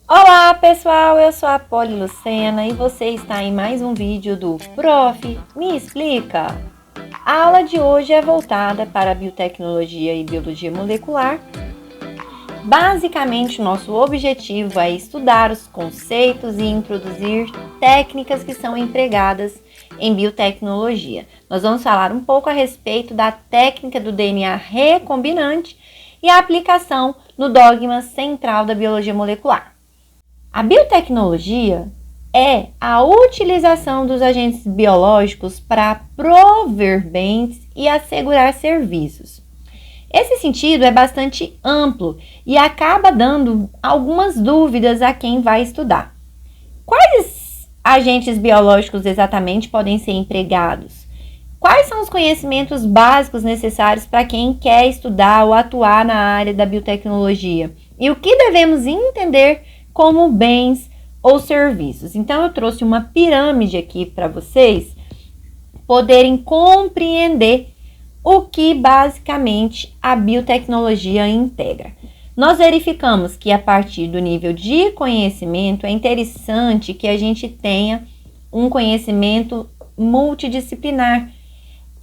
Olá pessoal, eu sou a Poli Lucena e você está em mais um vídeo do Prof. Me Explica. A aula de hoje é voltada para a biotecnologia e biologia molecular. Basicamente, nosso objetivo é estudar os conceitos e introduzir técnicas que são empregadas em biotecnologia. Nós vamos falar um pouco a respeito da técnica do DNA recombinante e a aplicação no dogma central da biologia molecular. A biotecnologia é a utilização dos agentes biológicos para prover bens e assegurar serviços. Esse sentido é bastante amplo e acaba dando algumas dúvidas a quem vai estudar. Quais agentes biológicos exatamente podem ser empregados? Quais são os conhecimentos básicos necessários para quem quer estudar ou atuar na área da biotecnologia? E o que devemos entender como bens ou serviços? Então, eu trouxe uma pirâmide aqui para vocês poderem compreender o que basicamente a biotecnologia integra. Nós verificamos que a partir do nível de conhecimento é interessante que a gente tenha um conhecimento multidisciplinar.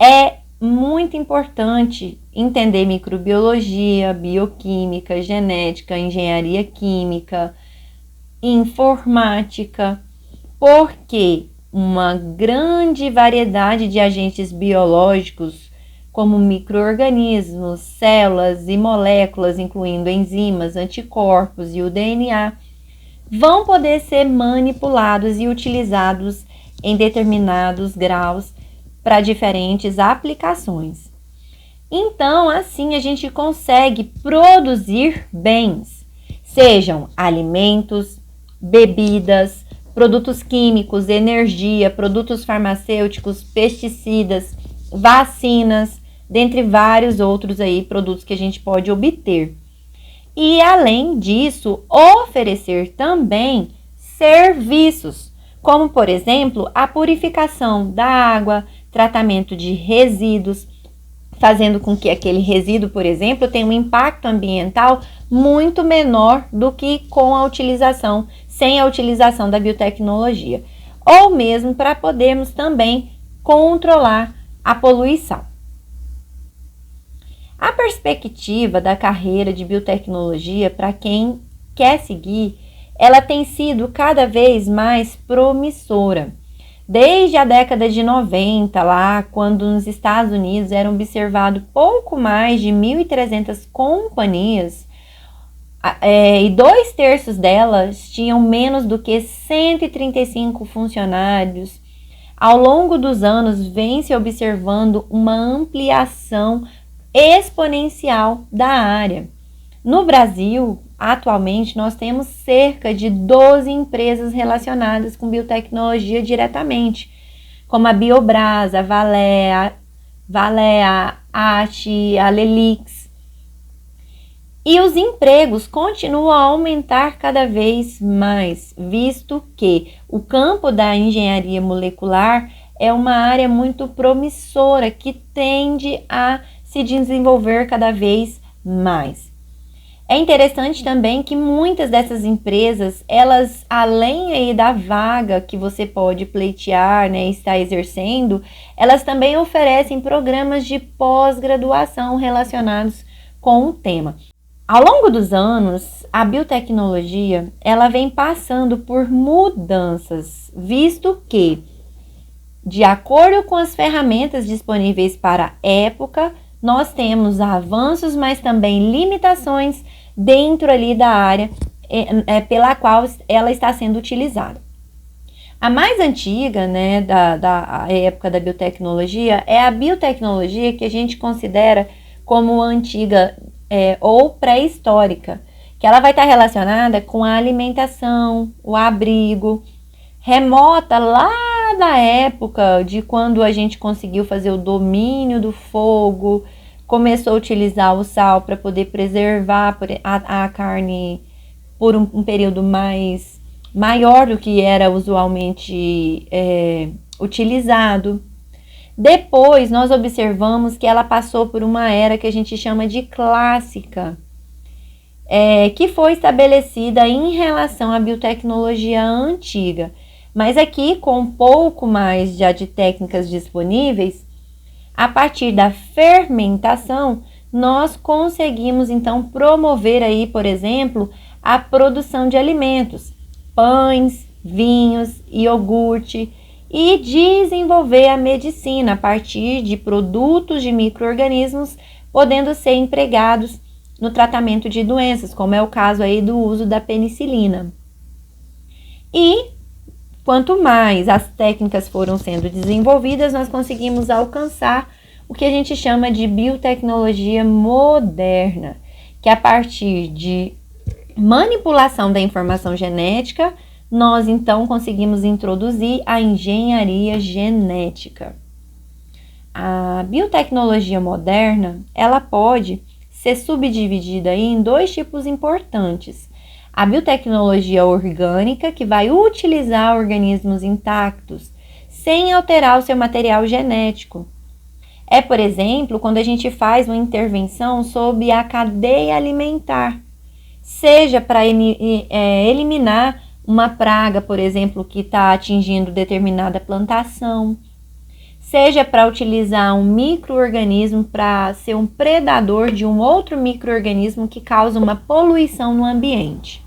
É muito importante entender microbiologia, bioquímica, genética, engenharia química, informática, porque uma grande variedade de agentes biológicos, como micro-organismos, células e moléculas, incluindo enzimas, anticorpos e o DNA, vão poder ser manipulados e utilizados em determinados graus para diferentes aplicações. Então, assim a gente consegue produzir bens, sejam alimentos, bebidas, produtos químicos, energia, produtos farmacêuticos, pesticidas, vacinas, dentre vários outros aí produtos que a gente pode obter. E além disso, oferecer também serviços, como por exemplo, a purificação da água, tratamento de resíduos, fazendo com que aquele resíduo, por exemplo, tenha um impacto ambiental muito menor do que sem a utilização da biotecnologia. Ou mesmo para podermos também controlar a poluição. A perspectiva da carreira de biotecnologia para quem quer seguir, ela tem sido cada vez mais promissora. Desde a década de 90, lá, quando nos Estados Unidos eram observados pouco mais de 1.300 companhias, e 2/3 delas tinham menos do que 135 funcionários. Ao longo dos anos, vem se observando uma ampliação exponencial da área. No Brasil, atualmente, nós temos cerca de 12 empresas relacionadas com biotecnologia diretamente, como a Biobras, a Valea, a ATI, a Lelix. E os empregos continuam a aumentar cada vez mais, visto que o campo da engenharia molecular é uma área muito promissora que tende a se desenvolver cada vez mais. É interessante também que muitas dessas empresas, elas, além aí da vaga que você pode pleitear, né, estar exercendo, elas também oferecem programas de pós-graduação relacionados com o tema. Ao longo dos anos, a biotecnologia, ela vem passando por mudanças, visto que, de acordo com as ferramentas disponíveis para a época, nós temos avanços, mas também limitações dentro ali da área pela qual ela está sendo utilizada. A mais antiga, né, da época da biotecnologia é a biotecnologia que a gente considera como antiga ou pré-histórica, que ela vai estar relacionada com a alimentação, o abrigo, remota lá da época de quando a gente conseguiu fazer o domínio do fogo, começou a utilizar o sal para poder preservar a carne por um período maior do que era usualmente utilizado. Depois, nós observamos que ela passou por uma era que a gente chama de clássica. que foi estabelecida em relação à biotecnologia antiga. Mas aqui, com um pouco mais já de técnicas disponíveis, a partir da fermentação, nós conseguimos então promover aí, por exemplo, a produção de alimentos, pães, vinhos, iogurte, e desenvolver a medicina a partir de produtos de micro-organismos podendo ser empregados no tratamento de doenças, como é o caso aí do uso da penicilina. E quanto mais as técnicas foram sendo desenvolvidas, nós conseguimos alcançar o que a gente chama de biotecnologia moderna, que a partir de manipulação da informação genética, nós então conseguimos introduzir a engenharia genética. A biotecnologia moderna, ela pode ser subdividida aí em dois tipos importantes. A biotecnologia orgânica, que vai utilizar organismos intactos sem alterar o seu material genético. Por exemplo, quando a gente faz uma intervenção sobre a cadeia alimentar, seja para eliminar uma praga, por exemplo, que está atingindo determinada plantação, seja para utilizar um micro-organismo para ser um predador de um outro micro-organismo que causa uma poluição no ambiente.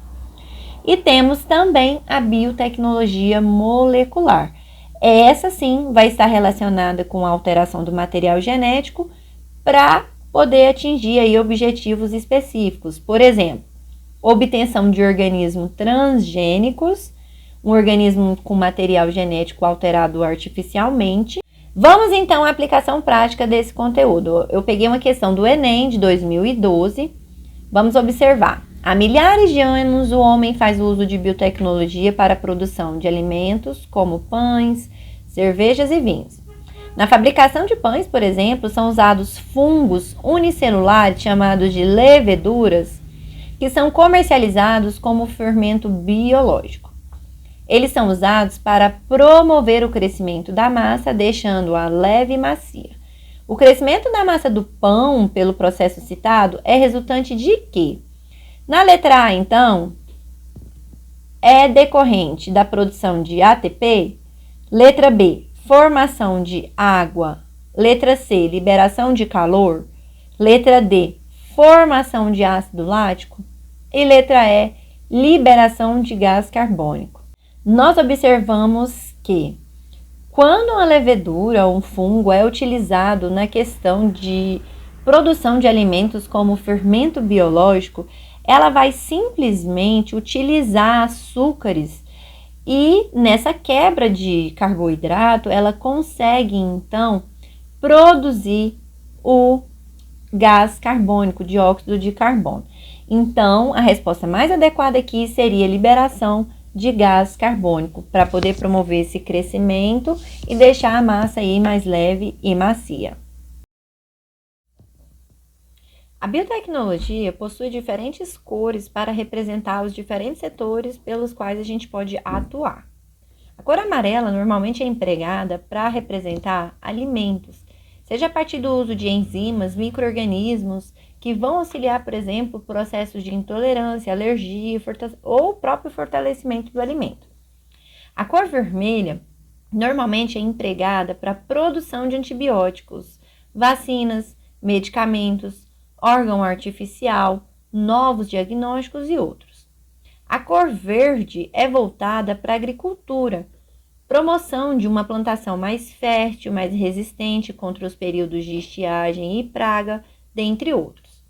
E temos também a biotecnologia molecular. Essa sim vai estar relacionada com a alteração do material genético para poder atingir aí objetivos específicos. Por exemplo, obtenção de organismos transgênicos, um organismo com material genético alterado artificialmente. Vamos então à aplicação prática desse conteúdo. Eu peguei uma questão do Enem de 2012. Vamos observar. Há milhares de anos, o homem faz uso de biotecnologia para a produção de alimentos, como pães, cervejas e vinhos. Na fabricação de pães, por exemplo, são usados fungos unicelulares chamados de leveduras, que são comercializados como fermento biológico. Eles são usados para promover o crescimento da massa, deixando-a leve e macia. O crescimento da massa do pão, pelo processo citado, é resultante de quê? Na letra A, então, é decorrente da produção de ATP. Letra B, formação de água. Letra C, liberação de calor. Letra D, formação de ácido lático. E letra E, liberação de gás carbônico. Nós observamos que quando uma levedura ou um fungo é utilizado na questão de produção de alimentos como fermento biológico, ela vai simplesmente utilizar açúcares e nessa quebra de carboidrato, ela consegue então produzir o gás carbônico, dióxido de carbono. Então, a resposta mais adequada aqui seria liberação de gás carbônico para poder promover esse crescimento e deixar a massa aí mais leve e macia. A biotecnologia possui diferentes cores para representar os diferentes setores pelos quais a gente pode atuar. A cor amarela normalmente é empregada para representar alimentos, seja a partir do uso de enzimas, micro-organismos que vão auxiliar, por exemplo, processos de intolerância, alergia ou o próprio fortalecimento do alimento. A cor vermelha normalmente é empregada para a produção de antibióticos, vacinas, medicamentos, órgão artificial, novos diagnósticos e outros. A cor verde é voltada para a agricultura, promoção de uma plantação mais fértil, mais resistente contra os períodos de estiagem e praga, dentre outros.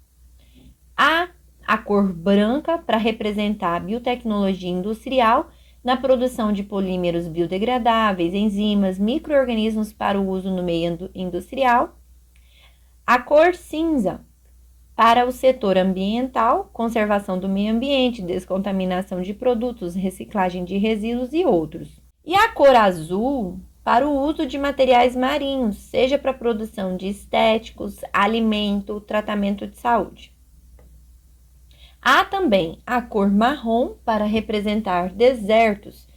Há a cor branca para representar a biotecnologia industrial na produção de polímeros biodegradáveis, enzimas, micro-organismos para o uso no meio industrial. A cor cinza para o setor ambiental, conservação do meio ambiente, descontaminação de produtos, reciclagem de resíduos e outros. E a cor azul para o uso de materiais marinhos, seja para a produção de estéticos, alimento, tratamento de saúde. Há também a cor marrom para representar desertos.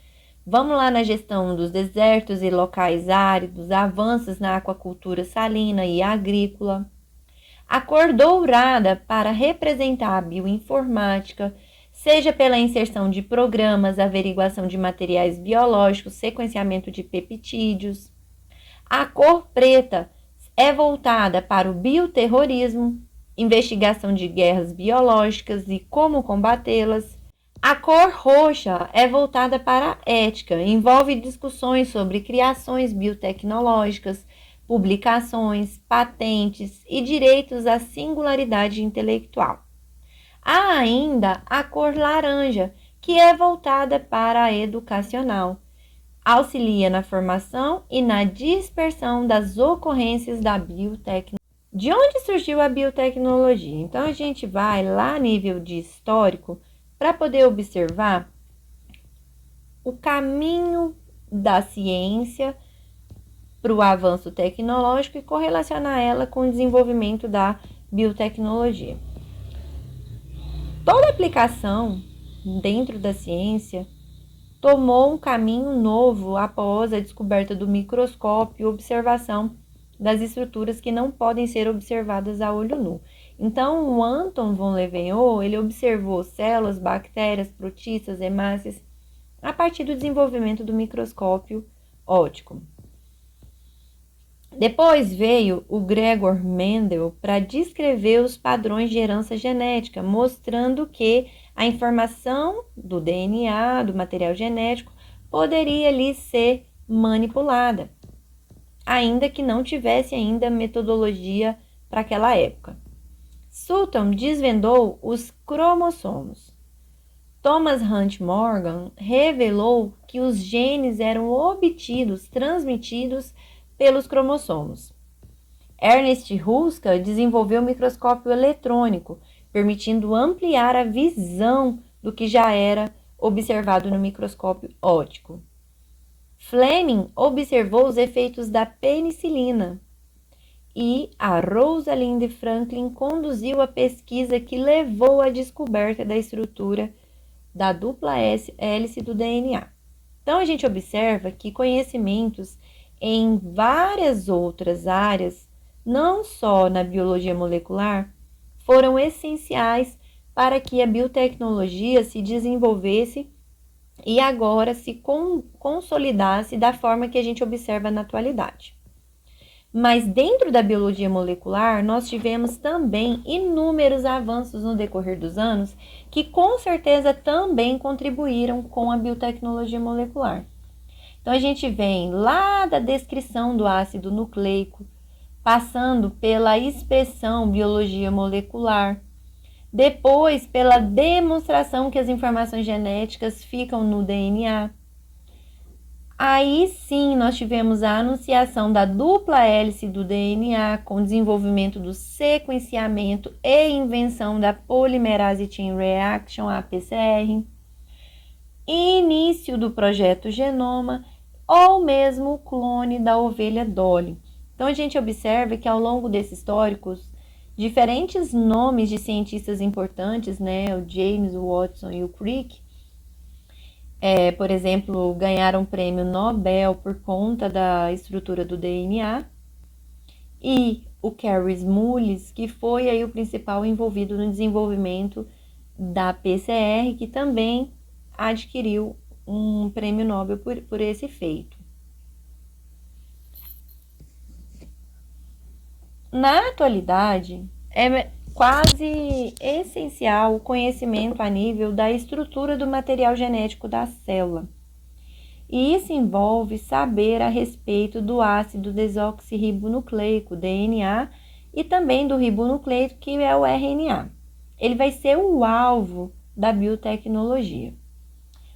Vamos lá na gestão dos desertos e locais áridos, avanços na aquacultura salina e agrícola. A cor dourada para representar a bioinformática, seja pela inserção de programas, averiguação de materiais biológicos, sequenciamento de peptídeos. A cor preta é voltada para o bioterrorismo, investigação de guerras biológicas e como combatê-las. A cor roxa é voltada para a ética, envolve discussões sobre criações biotecnológicas, publicações, patentes e direitos à singularidade intelectual. Há ainda a cor laranja, que é voltada para a educacional, auxilia na formação e na dispersão das ocorrências da biotecnologia. De onde surgiu a biotecnologia? Então, a gente vai lá a nível de histórico para poder observar o caminho da ciência para o avanço tecnológico e correlacionar ela com o desenvolvimento da biotecnologia. Toda aplicação dentro da ciência tomou um caminho novo após a descoberta do microscópio e observação das estruturas que não podem ser observadas a olho nu. Então, o Anton von Leeuwenhoek, ele observou células, bactérias, protistas, hemácias, a partir do desenvolvimento do microscópio óptico. Depois veio o Gregor Mendel para descrever os padrões de herança genética, mostrando que a informação do DNA, do material genético, poderia ali ser manipulada, ainda que não tivesse ainda metodologia para aquela época. Sutton desvendou os cromossomos. Thomas Hunt Morgan revelou que os genes eram obtidos, transmitidos pelos cromossomos. Ernest Ruska desenvolveu o microscópio eletrônico, permitindo ampliar a visão do que já era observado no microscópio óptico. Fleming observou os efeitos da penicilina e a Rosalind Franklin conduziu a pesquisa que levou à descoberta da estrutura da dupla hélice do DNA. Então, a gente observa que conhecimentos em várias outras áreas, não só na biologia molecular, foram essenciais para que a biotecnologia se desenvolvesse e agora se consolidasse da forma que a gente observa na atualidade. Mas dentro da biologia molecular, nós tivemos também inúmeros avanços no decorrer dos anos que com certeza também contribuíram com a biotecnologia molecular. Então, a gente vem lá da descrição do ácido nucleico, passando pela expressão biologia molecular, depois pela demonstração que as informações genéticas ficam no DNA. Aí sim, nós tivemos a anunciação da dupla hélice do DNA, com o desenvolvimento do sequenciamento e invenção da Polymerase Chain Reaction, a PCR, início do projeto Genoma, ou mesmo o clone da ovelha Dolly. Então, a gente observa que ao longo desses históricos, diferentes nomes de cientistas importantes, né, o James, o Watson e o Crick, por exemplo, ganharam o prêmio Nobel por conta da estrutura do DNA, e o Carey Mullis, que foi aí o principal envolvido no desenvolvimento da PCR, que também adquiriu um prêmio Nobel por esse feito. Na atualidade, é quase essencial o conhecimento a nível da estrutura do material genético da célula. E isso envolve saber a respeito do ácido desoxirribonucleico, DNA, e também do ribonucleico, que é o RNA. Ele vai ser o alvo da biotecnologia.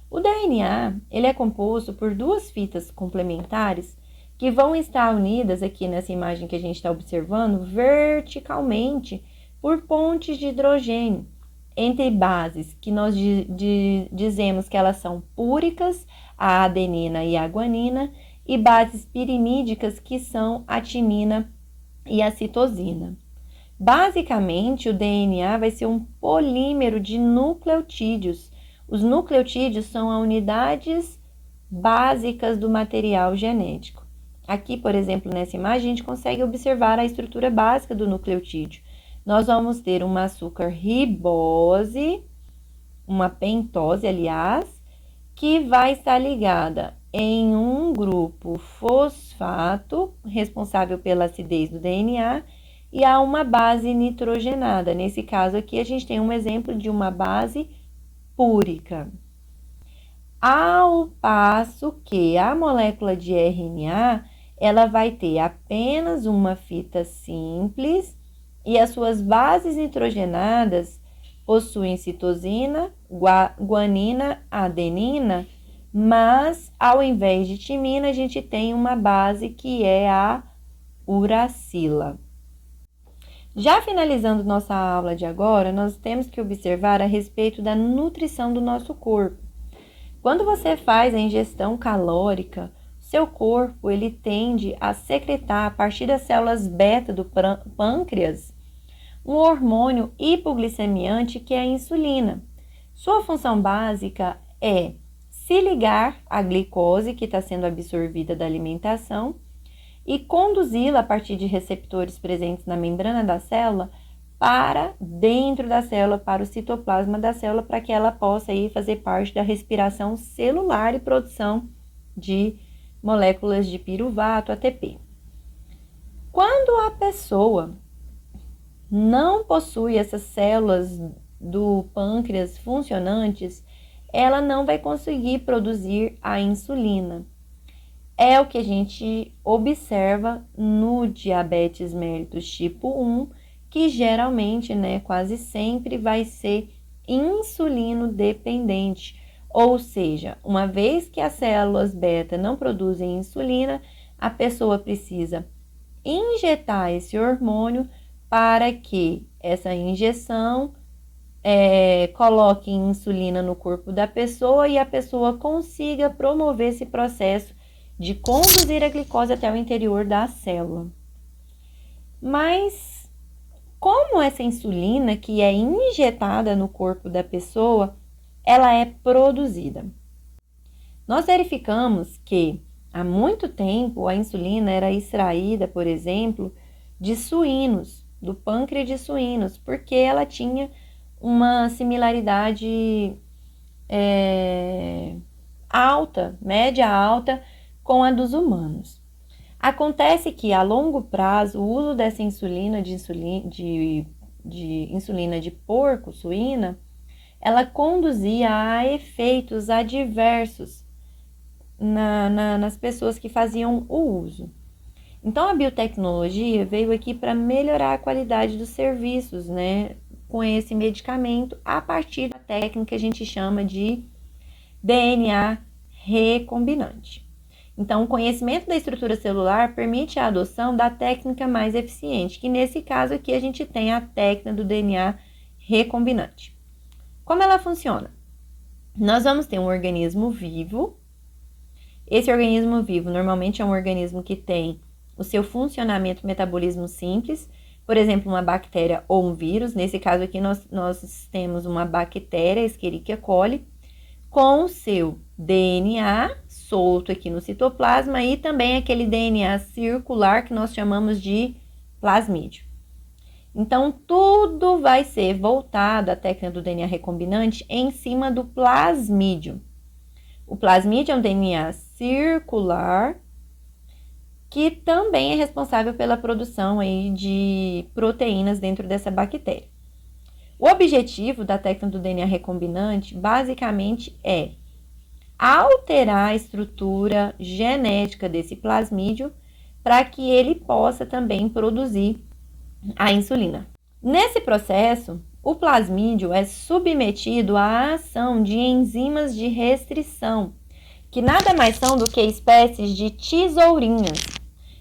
O DNA, ele é composto por duas fitas complementares que vão estar unidas aqui nessa imagem que a gente está observando verticalmente por pontes de hidrogênio entre bases que nós dizemos que elas são púricas, a adenina e a guanina, e bases pirinídicas, que são a timina e a citosina. Basicamente, o DNA vai ser um polímero de nucleotídeos. Os nucleotídeos são as unidades básicas do material genético. Aqui, por exemplo, nessa imagem, a gente consegue observar a estrutura básica do nucleotídeo. nós vamos ter uma açúcar ribose, uma pentose, aliás, que vai estar ligada em um grupo fosfato, responsável pela acidez do DNA, e a uma base nitrogenada. Nesse caso aqui, a gente tem um exemplo de uma base púrica. Ao passo que a molécula de RNA, ela vai ter apenas uma fita simples e as suas bases nitrogenadas possuem citosina, guanina, adenina, mas ao invés de timina, a gente tem uma base que é a uracila. Já finalizando nossa aula de agora, nós temos que observar a respeito da nutrição do nosso corpo. Quando você faz a ingestão calórica, seu corpo ele tende a secretar a partir das células beta do pâncreas um hormônio hipoglicemiante que é a insulina. Sua função básica é se ligar à glicose que está sendo absorvida da alimentação e conduzi-la a partir de receptores presentes na membrana da célula para dentro da célula, para o citoplasma da célula, para que ela possa aí fazer parte da respiração celular e produção de moléculas de piruvato, ATP. Quando a pessoa não possui essas células do pâncreas funcionantes, ela não vai conseguir produzir a insulina. É o que a gente observa no diabetes mellitus tipo 1, que geralmente, quase sempre vai ser insulino dependente. Ou seja, uma vez que as células beta não produzem insulina, a pessoa precisa injetar esse hormônio para que essa injeção coloque insulina no corpo da pessoa e a pessoa consiga promover esse processo de conduzir a glicose até o interior da célula. Mas como essa insulina que é injetada no corpo da pessoa, ela é produzida? Nós verificamos que há muito tempo a insulina era extraída, por exemplo, de suínos, do pâncreas de suínos, porque ela tinha uma similaridade alta, média alta, com a dos humanos. Acontece que a longo prazo o uso dessa insulina insulina de porco, suína, ela conduzia a efeitos adversos nas pessoas que faziam o uso. Então a biotecnologia veio aqui para melhorar a qualidade dos serviços, com esse medicamento a partir da técnica que a gente chama de DNA recombinante. Então, o conhecimento da estrutura celular permite a adoção da técnica mais eficiente, que nesse caso aqui a gente tem a técnica do DNA recombinante. Como ela funciona? Nós vamos ter um organismo vivo. Esse organismo vivo normalmente é um organismo que tem o seu funcionamento metabolismo simples, por exemplo, uma bactéria ou um vírus. Nesse caso aqui nós temos uma bactéria, Escherichia coli, com o seu DNA solto aqui no citoplasma e também aquele DNA circular que nós chamamos de plasmídio. Então, tudo vai ser voltado à técnica do DNA recombinante em cima do plasmídio. O plasmídio é um DNA circular que também é responsável pela produção aí de proteínas dentro dessa bactéria. O objetivo da técnica do DNA recombinante basicamente é alterar a estrutura genética desse plasmídio para que ele possa também produzir a insulina. Nesse processo, o plasmídio é submetido à ação de enzimas de restrição, que nada mais são do que espécies de tesourinhas,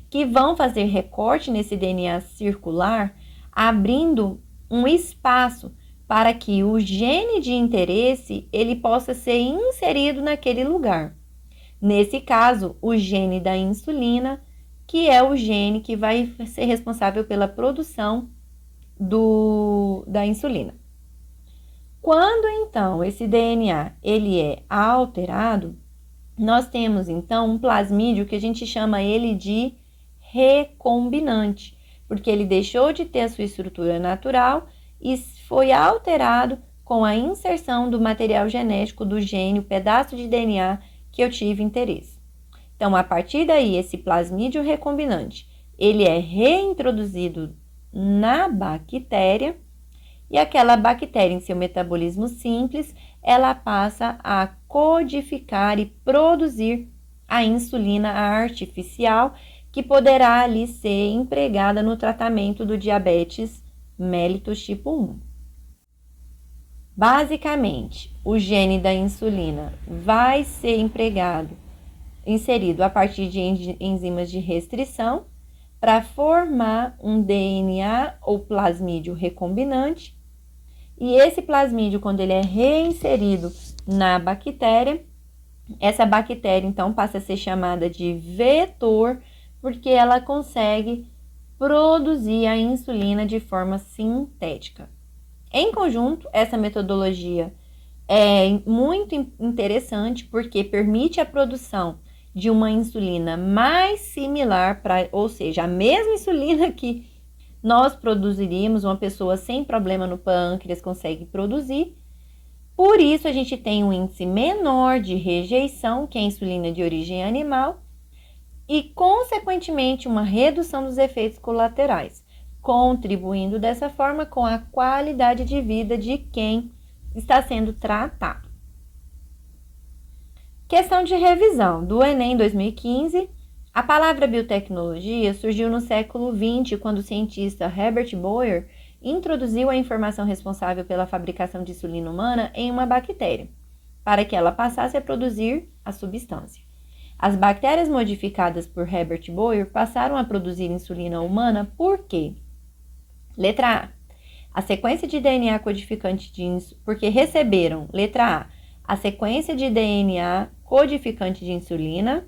que vão fazer recorte nesse DNA circular, abrindo um espaço para que o gene de interesse ele possa ser inserido naquele lugar. Nesse caso, o gene da insulina, que é o gene que vai ser responsável pela produção da insulina. Quando então esse DNA ele é alterado, nós temos então um plasmídio que a gente chama ele de recombinante, porque ele deixou de ter a sua estrutura natural e foi alterado com a inserção do material genético do gene, o pedaço de DNA que eu tive interesse. Então, a partir daí, esse plasmídio recombinante, ele é reintroduzido na bactéria e aquela bactéria, em seu metabolismo simples, ela passa a codificar e produzir a insulina artificial, que poderá ali ser empregada no tratamento do diabetes mellitus tipo 1. Basicamente, o gene da insulina vai ser inserido a partir de enzimas de restrição para formar um DNA ou plasmídio recombinante. E esse plasmídio, quando ele é reinserido na bactéria, essa bactéria então passa a ser chamada de vetor, porque ela consegue produzir a insulina de forma sintética. Em conjunto, essa metodologia é muito interessante porque permite a produção de uma insulina mais similar, ou seja, a mesma insulina que nós produziríamos, uma pessoa sem problema no pâncreas consegue produzir. Por isso, a gente tem um índice menor de rejeição, que é a insulina de origem animal, e, consequentemente, uma redução dos efeitos colaterais, contribuindo dessa forma com a qualidade de vida de quem está sendo tratado. Questão de revisão do Enem 2015. A palavra biotecnologia surgiu no século XX, quando o cientista Herbert Boyer introduziu a informação responsável pela fabricação de insulina humana em uma bactéria, para que ela passasse a produzir a substância. As bactérias modificadas por Herbert Boyer passaram a produzir insulina humana por quê? Letra A. A sequência de DNA codificante porque receberam, letra A, a sequência de DNA codificante de insulina.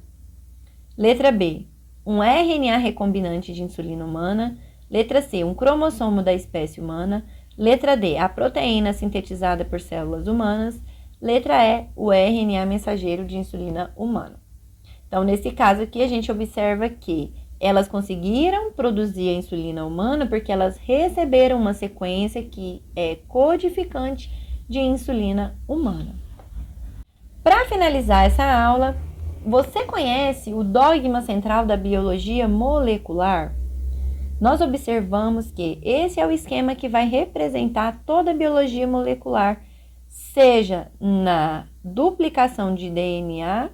Letra B, um RNA recombinante de insulina humana. Letra C, um cromossomo da espécie humana. Letra D, a proteína sintetizada por células humanas. Letra E, o RNA mensageiro de insulina humana. Então, nesse caso aqui, a gente observa que elas conseguiram produzir a insulina humana porque elas receberam uma sequência que é codificante de insulina humana. Para finalizar essa aula, você conhece o dogma central da biologia molecular? Nós observamos que esse é o esquema que vai representar toda a biologia molecular, seja na duplicação de DNA,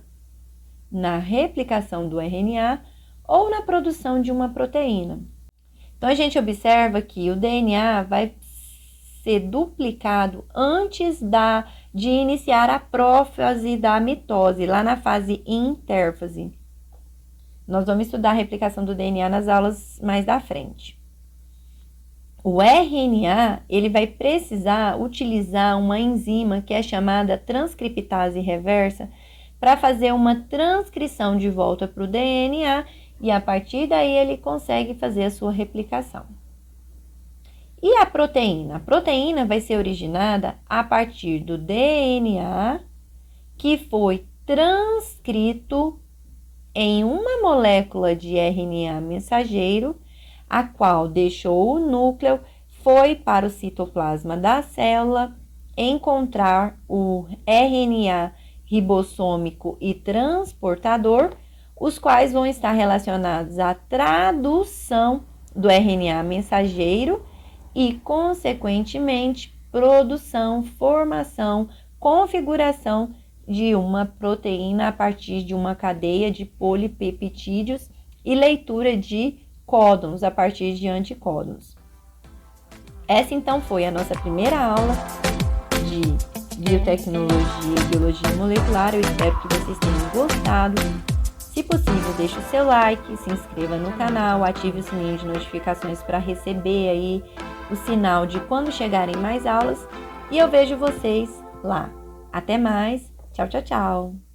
na replicação do RNA ou na produção de uma proteína. Então, a gente observa que o DNA vai ser duplicado antes de iniciar a prófase da mitose, lá na fase intérfase. Nós vamos estudar a replicação do DNA nas aulas mais da frente. O RNA, ele vai precisar utilizar uma enzima que é chamada transcriptase reversa para fazer uma transcrição de volta para o DNA e a partir daí ele consegue fazer a sua replicação. E a proteína? A proteína vai ser originada a partir do DNA que foi transcrito em uma molécula de RNA mensageiro, a qual deixou o núcleo, foi para o citoplasma da célula, encontrar o RNA ribossômico e transportador, os quais vão estar relacionados à tradução do RNA mensageiro e, consequentemente, produção, formação, configuração de uma proteína a partir de uma cadeia de polipeptídeos e leitura de códons a partir de anticódons. Essa então foi a nossa primeira aula de biotecnologia e biologia molecular. Eu espero que vocês tenham gostado. Se possível, deixe o seu like, se inscreva no canal, ative o sininho de notificações para receber aí o sinal de quando chegarem mais aulas e eu vejo vocês lá. Até mais! Tchau, tchau, tchau!